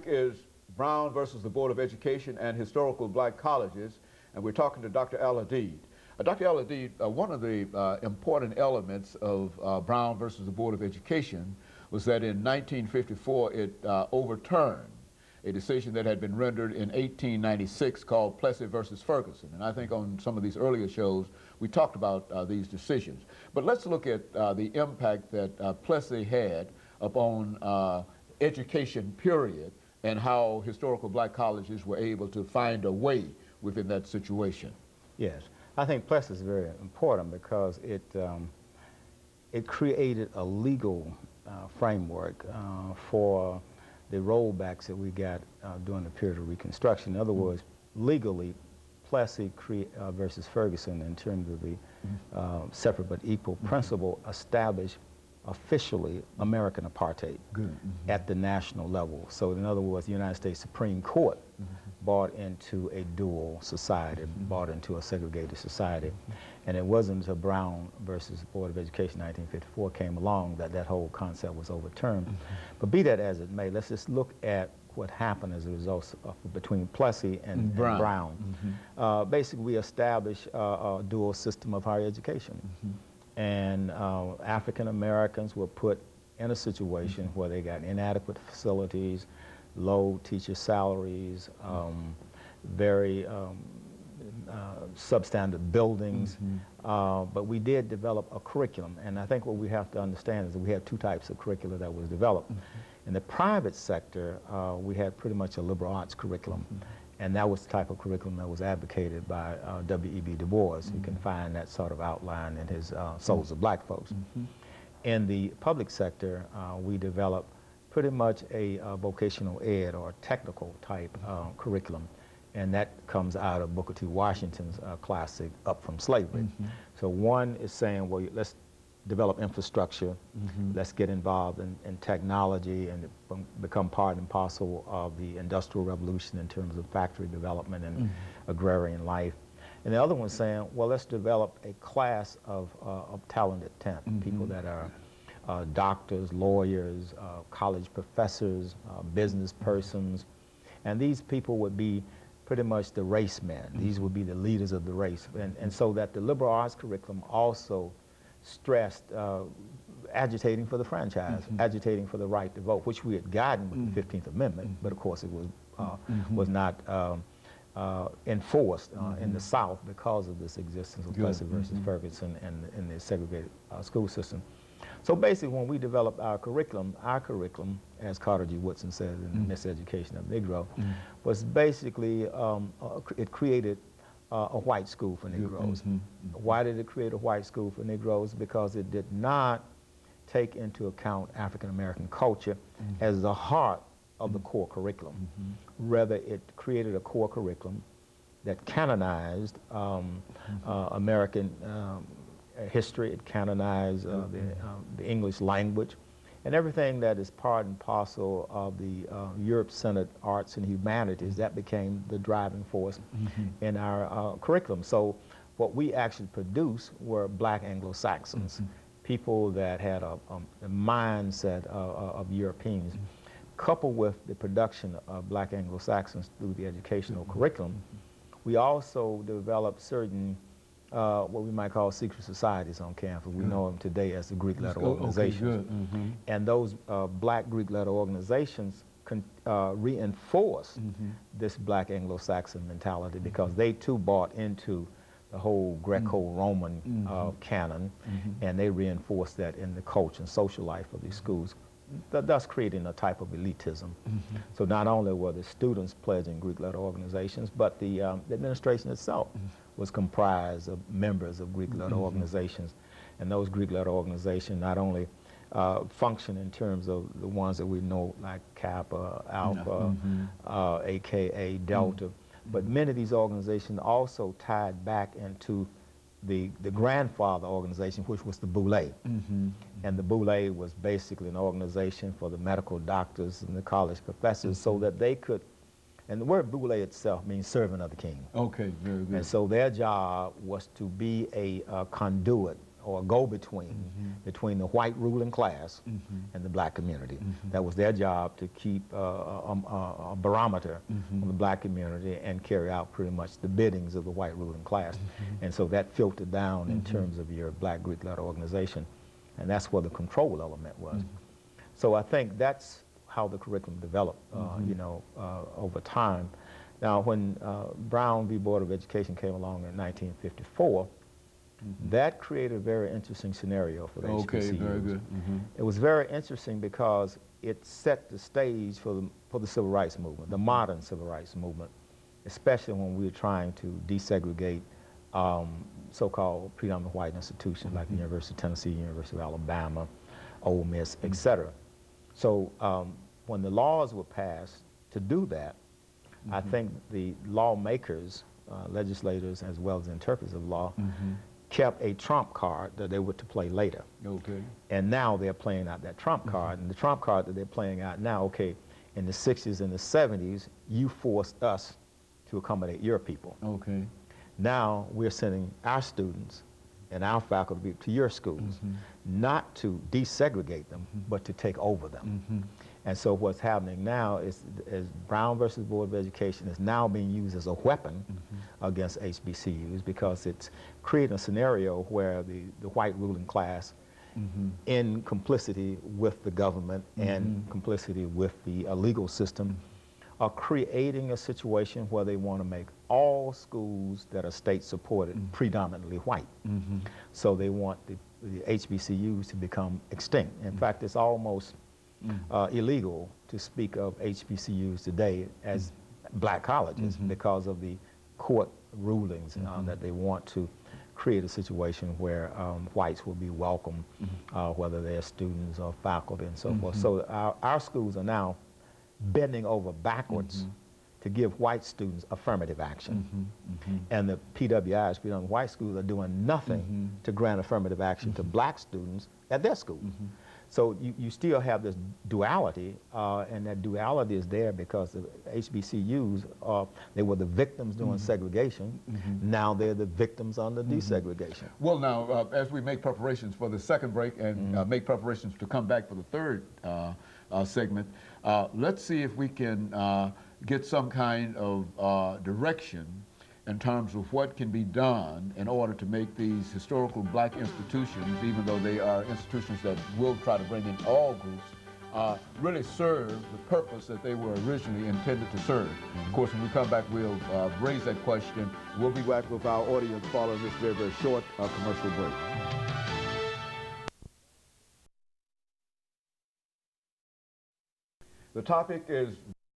is Brown versus the Board of Education and Historical Black Colleges, and we're talking to Dr. AAl-Hadid. Dr. AAl-Hadid, one of the important elements of Brown versus the Board of Education was that in 1954 it overturned a decision that had been rendered in 1896 called Plessy versus Ferguson. And I think on some of these earlier shows we talked about these decisions. But let's look at the impact that Plessy had upon education, period, and how historical black colleges were able to find a way within that situation. Yes, I think Plessy is very important because it created a legal framework for the rollbacks that we got during the period of Reconstruction. In other words, legally, Plessy versus Ferguson, in terms of the separate but equal principle, established officially American apartheid at the national level. So in other words, the United States Supreme Court bought into a dual society, bought into a segregated society. And it wasn't until Brown versus Board of Education 1954 came along that that whole concept was overturned. But be that as it may, let's just look at what happened as a result between Plessy and Brown. Basically, we established a dual system of higher education. And African Americans were put in a situation where they got inadequate facilities, low teacher salaries, very substandard buildings, but we did develop a curriculum. And I think what we have to understand is that we had two types of curricula that was developed. In the private sector, we had pretty much a liberal arts curriculum. And that was the type of curriculum that was advocated by W.E.B. Du Bois. You can find that sort of outline in his Souls of Black Folks. In the public sector, we developed pretty much a vocational ed or technical type curriculum. And that comes out of Booker T. Washington's classic, Up From Slavery. So one is saying, well, let's develop infrastructure, let's get involved in technology and become part and parcel of the Industrial Revolution in terms of factory development and agrarian life. And the other one's saying, well, let's develop a class of talented people that are doctors, lawyers, college professors, business persons, and these people would be pretty much the race men. These would be the leaders of the race. And so that the liberal arts curriculum also stressed agitating for the franchise, agitating for the right to vote, which we had gotten with the 15th Amendment, but of course it was not enforced in the South because of this existence of Plessy versus Ferguson and the segregated school system. So basically, when we developed our curriculum, as Carter G. Woodson says in the Miseducation of Negro, was basically, it created a white school for Negroes. Why did it create a white school for Negroes? Because it did not take into account African American culture as the heart of the core curriculum. Rather, it created a core curriculum that canonized American history, it canonized the English language, and everything that is part and parcel of the Europe-centered arts and humanities. That became the driving force in our curriculum. So what we actually produced were black Anglo-Saxons, people that had a mindset of Europeans, coupled with the production of black Anglo-Saxons through the educational curriculum. We also developed certain what we might call secret societies on campus. We know them today as the Greek letter organizations. And those black Greek letter organizations reinforce this black Anglo-Saxon mentality because they too bought into the whole Greco-Roman canon, and they reinforce that in the culture and social life of these schools, thus creating a type of elitism. So not only were the students pledging Greek letter organizations, but the administration itself was comprised of members of Greek letter organizations. And those Greek letter organizations not only function in terms of the ones that we know like Kappa, Alpha, AKA, Delta, but many of these organizations also tied back into the grandfather organization, which was the Boule. And the Boule was basically an organization for the medical doctors and the college professors so that they could, and the word Boule itself means servant of the king. Okay, very good. And so their job was to be a conduit or a go-between between the white ruling class and the black community. That was their job, to keep a barometer on the black community and carry out pretty much the biddings of the white ruling class. And so that filtered down in terms of your black Greek letter organization. And that's where the control element was. So I think that's how the curriculum developed, you know, over time. Now, when Brown v. Board of Education came along in 1954, that created a very interesting scenario for the HBCUs. Okay, very good. It was very interesting because it set the stage for the civil rights movement, the modern civil rights movement, especially when we were trying to desegregate so-called predominant white institutions like the University of Tennessee, University of Alabama, Ole Miss, etc. So when the laws were passed to do that, I think the lawmakers, legislators, as well as interpreters of law, kept a trump card that they were to play later. Okay. And now they're playing out that trump card. And the trump card that they're playing out now, okay, in the 60s and the 70s, you forced us to accommodate your people. Okay. Now we're sending our students and our faculty to your schools, not to desegregate them, but to take over them. And so what's happening now is Brown versus Board of Education is now being used as a weapon against HBCUs, because it's creating a scenario where the white ruling class, in complicity with the government and complicity with the legal system, are creating a situation where they want to make all schools that are state-supported predominantly white. So they want the HBCUs to become extinct. In fact, it's almost illegal to speak of HBCUs today as black colleges because of the court rulings that they want to create a situation where whites will be welcome, whether they're students or faculty and so forth. So our schools are now bending over backwards to give white students affirmative action. And the PWIs, predominant white schools, are doing nothing to grant affirmative action to black students at their schools. So you still have this duality, and that duality is there because the HBCUs, they were the victims during segregation. Now they're the victims under desegregation. Well, now, as we make preparations for the second break and make preparations to come back for the third segment, let's see if we can get some kind of direction in terms of what can be done in order to make these historical black institutions, even though they are institutions that will try to bring in all groups, really serve the purpose that they were originally intended to serve. Of course, when we come back, we'll raise that question. We'll be back with our audience following this very, very short commercial break. The topic is